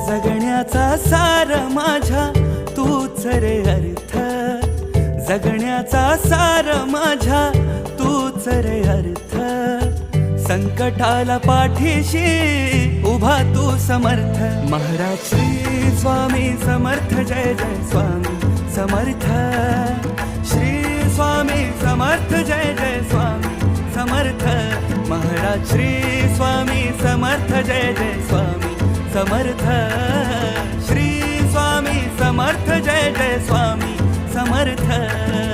जगण्याचा सार माझ्या तूच रे अर्थ, जगण्याचा सार माझ्या तूच रे अर्थ. संकटाला पाठीशी उभा तू समर्थ. महाराज श्री स्वामी समर्थ, जय जय स्वामी समर्थ. श्री स्वामी समर्थ, जय जय स्वामी समर्थ. महाराज श्री स्वामी समर्थ, जय जय स्वामी समर्थ. श्री स्वामी समर्थ, जय जय स्वामी समर्थ.